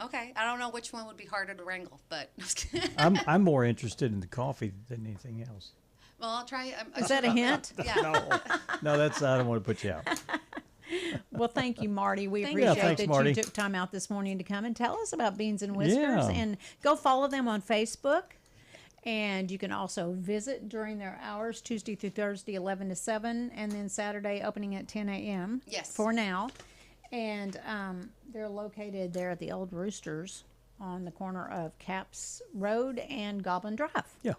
okay. I don't know which one would be harder to wrangle, but I'm more interested in the coffee than anything else. well, I'll try. Is that a hint? Yeah. No, that's I don't want to put you out. Well, thank you, Marty. We Thank you. appreciate Yeah, thanks, that Marty. you took time out this morning to come and tell us about Beans and Whiskers. Yeah. And go follow them on Facebook. And you can also visit during their hours, Tuesday through Thursday, 11 to 7, and then Saturday opening at 10 a.m. Yes. For now. And they're located there at the Old Roosters on the corner of Caps Road and Goblin Drive. Yeah.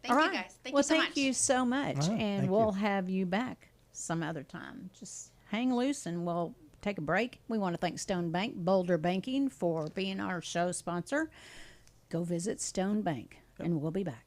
Thank All you right. guys. Thank well, you so thank much. you so much. All right, And thank we'll you. have you back some other time. Just hang loose and we'll take a break. We want to thank Stone Bank, Boulder Banking, for being our show sponsor. Go visit Stone Bank, and we'll be back.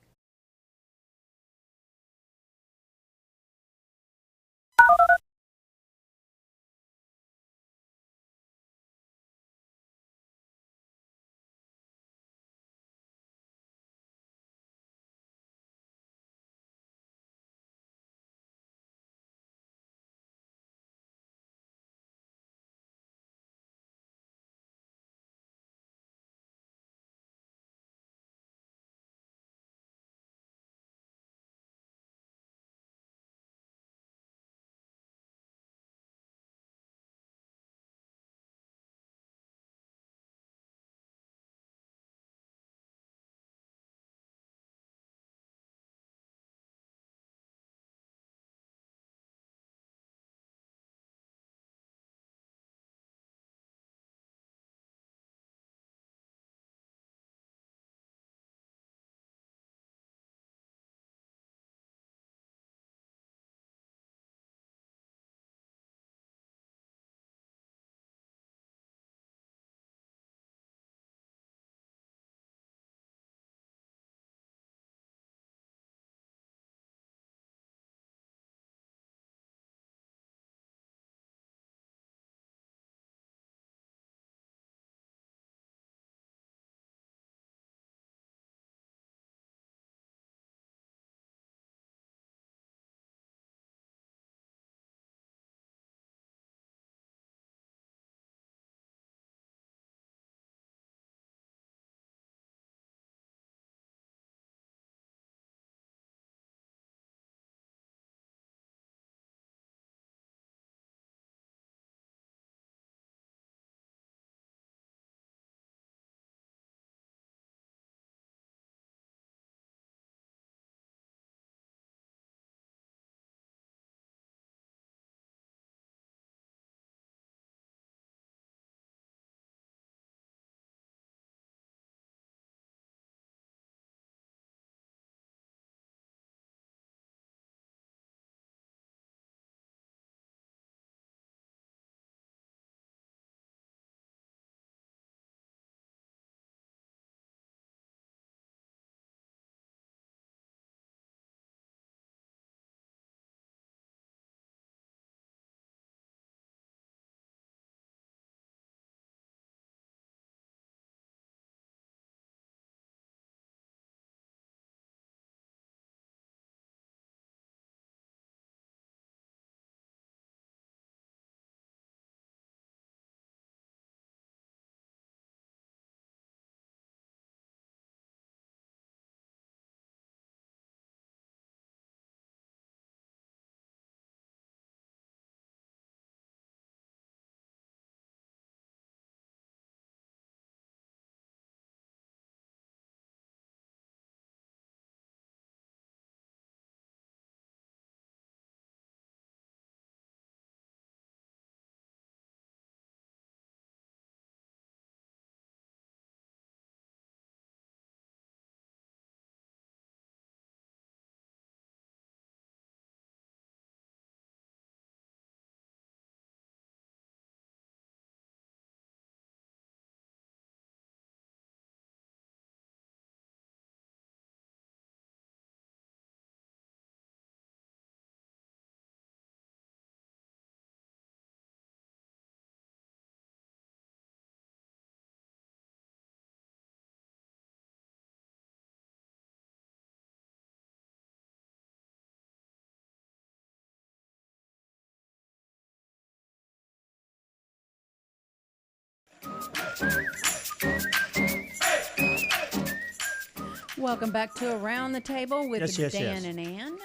Welcome back to Around the Table with Yes, Dan yes. and Ann.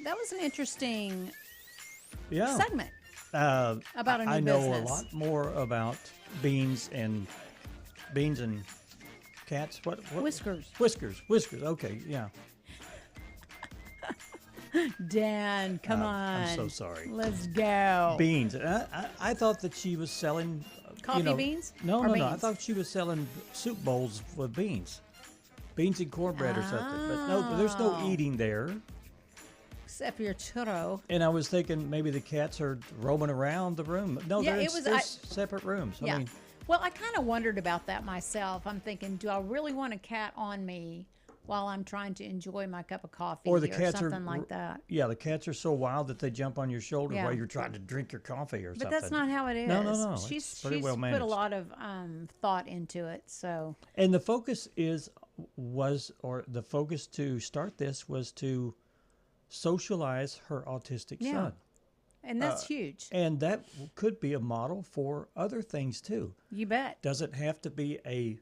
That was an interesting Yeah. segment. About a new I know business. a lot more about beans and cats. What? Whiskers. Whiskers. Okay, yeah. Dan, come on. I'm so sorry. Let's go. Beans. I thought that she was selling Coffee beans? No, Or no, no. I beans? thought she was selling soup bowls with beans and cornbread or something. But no, there's no Oh. eating there. Except for your churro. And I was thinking maybe the cats are roaming around the room. No, Yeah, there's, it was- there's separate rooms. Yeah. I mean, Well, I kind of wondered about that myself. I'm thinking, do I really want a cat on me while I'm trying to enjoy my cup of coffee or the cats something are like that? Yeah, the cats are so wild that they jump on your shoulder Yeah. while you're trying to drink your coffee or But something. that's not how it is. No, no, no. She's It's pretty well put managed. a lot of thought into it. So And the focus the focus to start this was to socialize her autistic Yeah. son. and that's huge. And that could be a model for other things too. You bet. Doesn't have to be a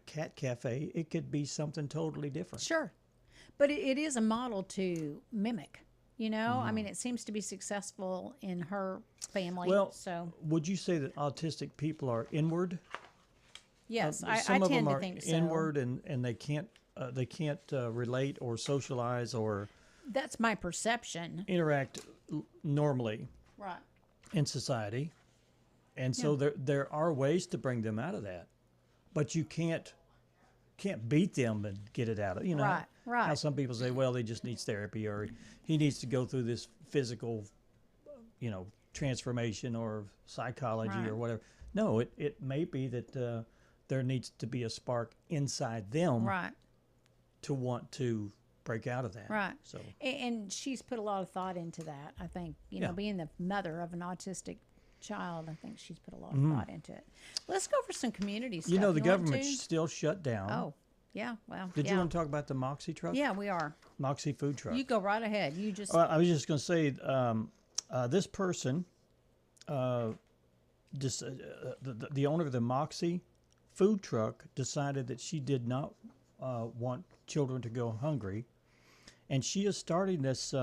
cat cafe. It could be something totally different. Sure. But it is a model to mimic. You know, Mm-hmm. I mean, it seems to be successful in her family. Well, so would you say that autistic people are inward? yes, I Some of tend them to are think so. inward, and they can't relate or socialize or That's my perception. interact normally Right. in society. And so there are ways to bring them out of that, but you can't beat them and get it out of Right, right. How some people say, well, they just needs therapy, or he needs to go through this physical transformation or psychology Right. or whatever. No, it may be that there needs to be a spark inside them Right. to want to break out of that. Right. So And she's put a lot of thought into that. I think, Yeah. being the mother of an autistic child, I think she's put a lot of Mhm. thought into it. Let's go for some community stuff. the want government's to? still shut down. Oh, yeah. Well, Did yeah. you want to talk about the Moxie truck? Yeah, we are. Moxie food truck. You go right ahead. You just. I was just going to say, this person, the owner of the Moxie food truck, decided that she did not want children to go hungry, and she is starting this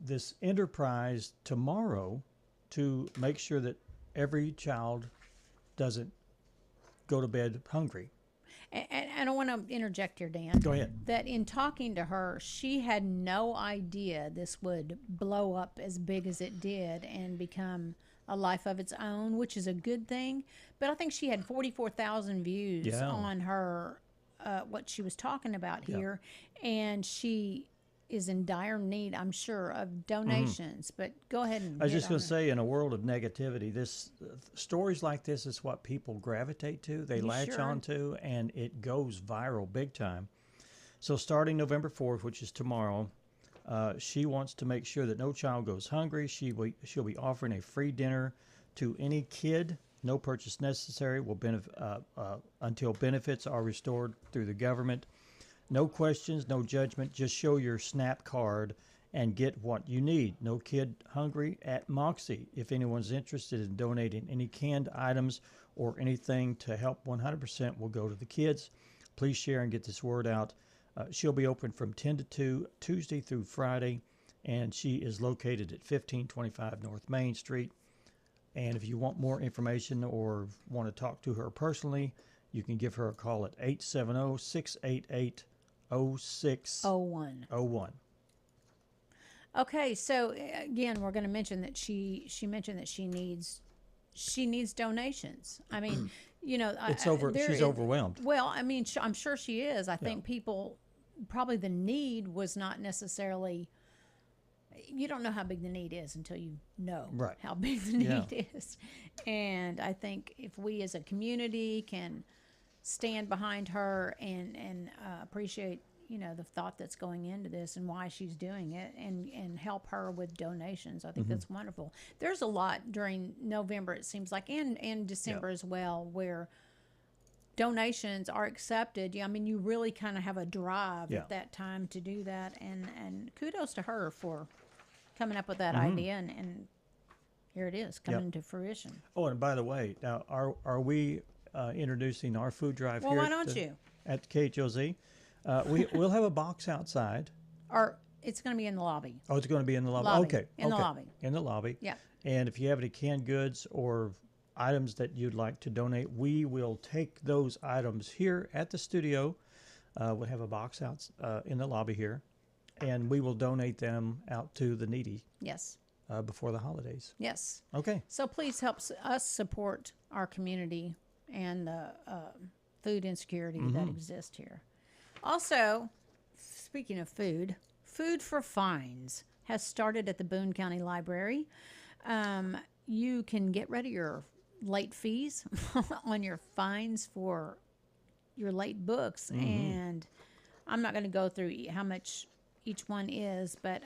this enterprise tomorrow to make sure that every child doesn't go to bed hungry. And I want to interject here, Dan. Go ahead. That in talking to her, she had no idea this would blow up as big as it did and become a life of its own, which is a good thing. But I think she had 44,000 views Yeah. on her, what she was talking about Yeah. here. And she is in dire need, I'm sure, of donations. But go ahead and I was hit just going on to say, in a world of negativity, this stories like this is what people gravitate to. They You latch sure? on to, and it goes viral big time. So starting November 4th, which is tomorrow, she wants to make sure that no child goes hungry. She'll be offering a free dinner to any kid. No purchase necessary. Will until benefits are restored through the government. No questions, no judgment. Just show your SNAP card and get what you need. No kid hungry at Moxie. If anyone's interested in donating any canned items or anything to help, 100% will go to the kids. Please share and get this word out. She'll be open from 10 to 2, Tuesday through Friday, and she is located at 1525 North Main Street. And if you want more information or want to talk to her personally, you can give her a call at 870-688-0601. Okay, so again, we're going to mention that she mentioned that she needs donations. I mean, It's she's overwhelmed. Well, I mean, I'm sure she is. I think people probably the need was not necessarily. You don't know how big the need is until you know Right. how big the need is, and I think if we as a community can stand behind her and appreciate the thought that's going into this and why she's doing it and help her with donations. I think that's wonderful. There's a lot during November, it seems like, and December as well, where donations are accepted. I mean, you really kind of have a drive at that time to do that. And kudos to her for coming up with that idea and here it is coming to fruition. Oh, and by the way, now are we introducing our food drive Well, here why don't you? at KHOZ? We'll have a box outside. Or it's going to be in the lobby. Oh, it's going to be in the lobby. Lobby. Okay, In the lobby. In the lobby. Yeah. And if you have any canned goods or items that you'd like to donate, we will take those items here at the studio. We'll have a box out in the lobby here, and we will donate them out to the needy. Yes. Before the holidays. Yes. Okay. So please help us support our community and the food insecurity that exists here. Also, speaking of food, Food for Fines has started at the Boone County Library. You can get rid of your late fees on your fines for your late books. And I'm not going to go through how much each one is, but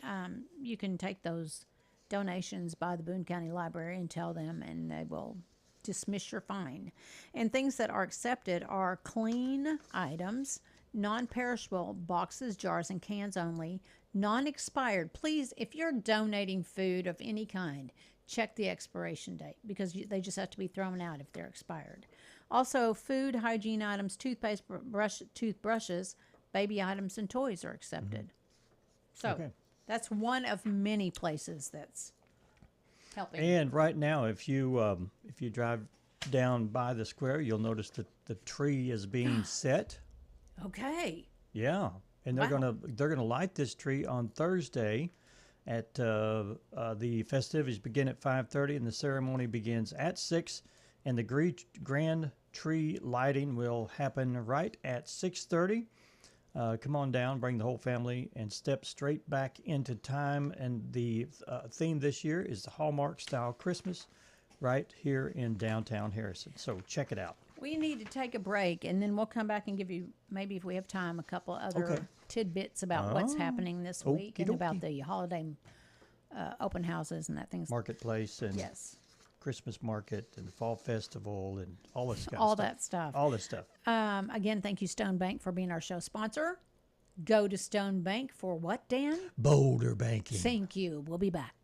you can take those donations by the Boone County Library and tell them, and they will dismiss your fine. And things that are accepted are clean items, non-perishable boxes, jars, and cans only, non-expired. Please, if you're donating food of any kind, check the expiration date because they just have to be thrown out if they're expired. Also, food, hygiene items, toothpaste, toothbrushes, baby items, and toys are accepted. So that's one of many places that's helping. And right now, if you drive down by the square, you'll notice that the tree is being set. Okay. Yeah, and they're gonna light this tree on Thursday. At the festivities begin at 5:30, and the ceremony begins at 6. And the grand tree lighting will happen right at 6:30. Come on down, bring the whole family, and step straight back into time. And the theme this year is the Hallmark style Christmas, right here in downtown Harrison. So check it out. We need to take a break, and then we'll come back and give you, maybe if we have time, a couple other tidbits about what's happening this week and about the holiday open houses and that things. Marketplace and Christmas market and fall festival and all this kind of stuff. All that stuff. All this stuff. Again, thank you, Stone Bank, for being our show sponsor. Go to Stone Bank for what, Dan? Boulder banking. Thank you. We'll be back.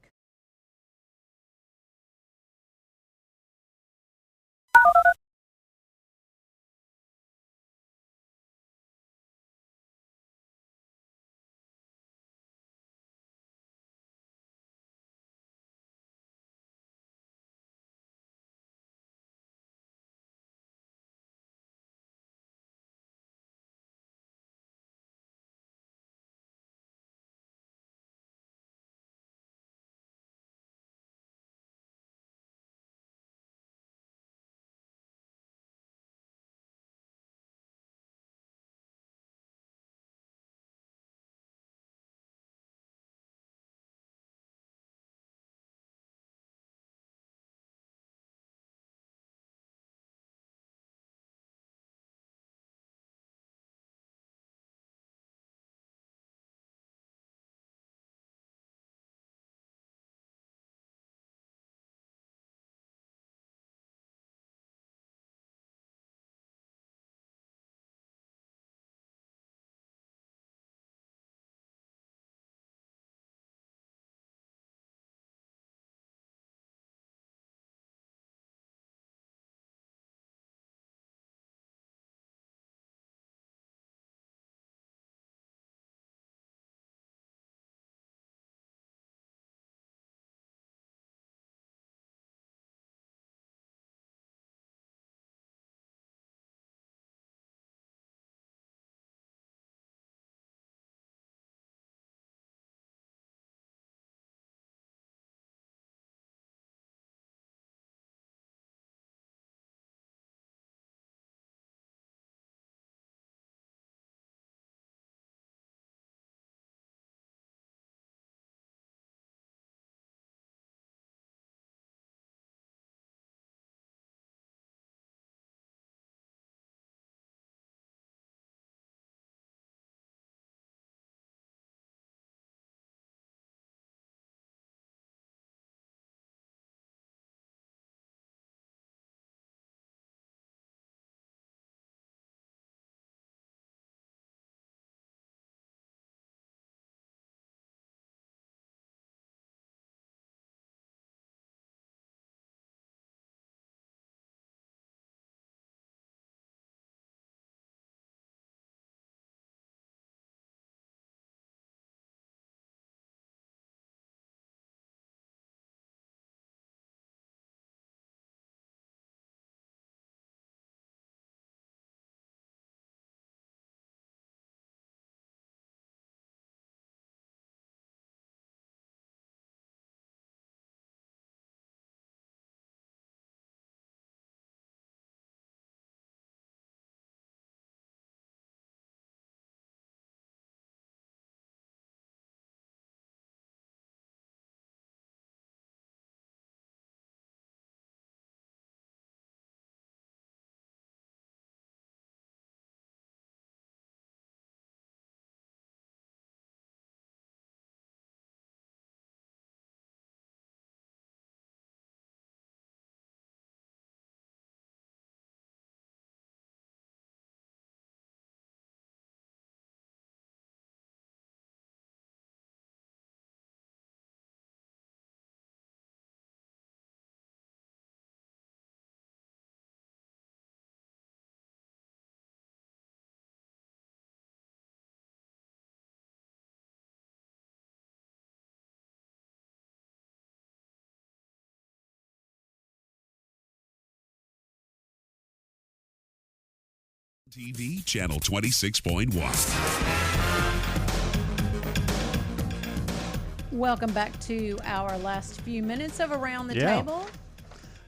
TV Channel 26.1. Welcome back to our last few minutes of Around the Table.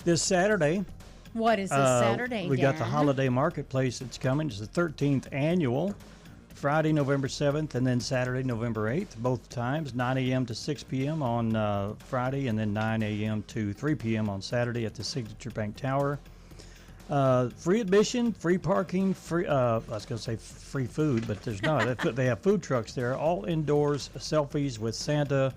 This Saturday. What is this Saturday, We got the Dan? holiday marketplace that's coming. It's the 13th annual. Friday, November 7th, and then Saturday, November 8th. Both times, 9 a.m. to 6 p.m. on Friday, and then 9 a.m. to 3 p.m. on Saturday at the Signature Bank Tower. Free admission, free parking, free. I was going to say free food, but there's not. They have food trucks there, all indoors. Selfies with Santa.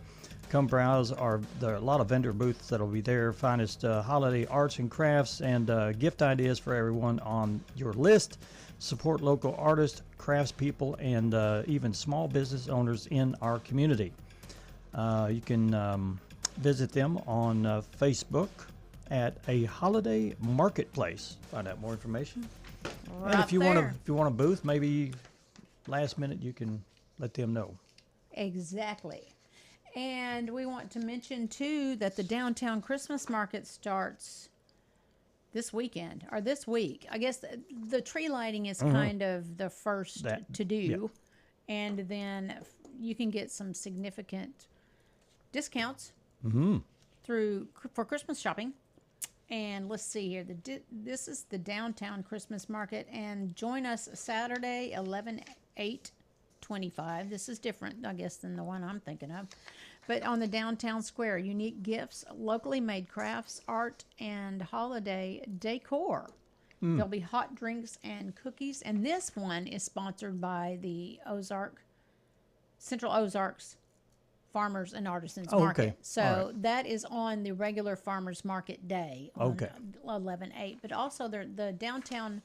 Come browse. There are a lot of vendor booths that'll be there. Finest holiday arts and crafts and gift ideas for everyone on your list. Support local artists, craftspeople, and even small business owners in our community. You can visit them on Facebook at a holiday marketplace. Find out more information. Right and if you there. want a booth, maybe last minute you can let them know. Exactly. And we want to mention too that the downtown Christmas market starts this weekend or this week. I guess the tree lighting is kind of the first to do. Yeah. And then you can get some significant discounts for Christmas shopping. And let's see here. This is the downtown Christmas market. And join us Saturday, 11/8/25. This is different, I guess, than the one I'm thinking of. But on the downtown square, unique gifts, locally made crafts, art, and holiday decor. There'll be hot drinks and cookies. And this one is sponsored by the Central Ozarks Farmers and Artisans Market. Okay. So that is on the regular Farmers Market day on 11/8. But also the downtown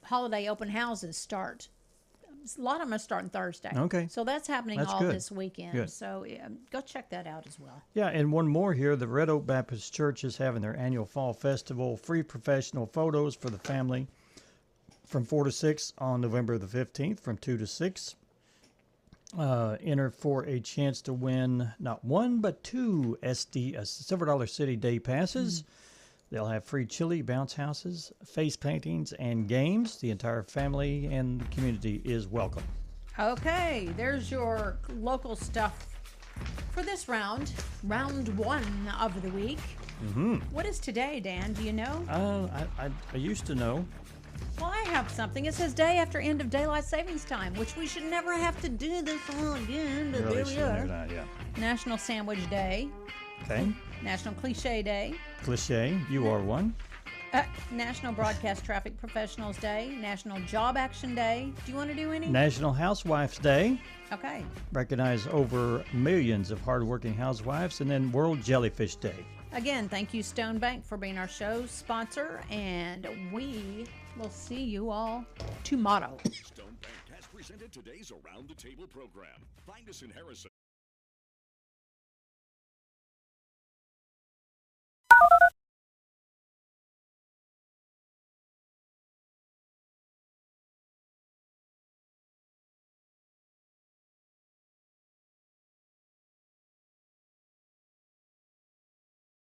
holiday open houses start. A lot of them are starting Thursday. Okay. So that's happening That's all good. this weekend. Good. So go check that out as well. Yeah, and one more here. The Red Oak Baptist Church is having their annual fall festival. Free professional photos for the family from 4 to 6 on November the 15th from 2 to 6. Enter for a chance to win not one, but two Silver City Day passes. They'll have free chili, bounce houses, face paintings, and games. The entire family and the community is welcome. Okay, there's your local stuff for this round. Round one of the week. What is today, Dan? Do you know? I used to know. Well, I have something. It says day after end of daylight savings time, which we should never have to do this all again, but Really there we shouldn't are. have done, yeah. National Sandwich Day. Okay. National Cliche Day. Cliche, you are one. National Broadcast Traffic Professionals Day. National Job Action Day. Do you want to do any? National Housewives Day. Okay. Recognize over millions of hardworking housewives. And then World Jellyfish Day. Again, thank you, Stone Bank, for being our show's sponsor, and we will see you all tomorrow. Stone Bank has presented today's Around the Table program. Find us in Harrison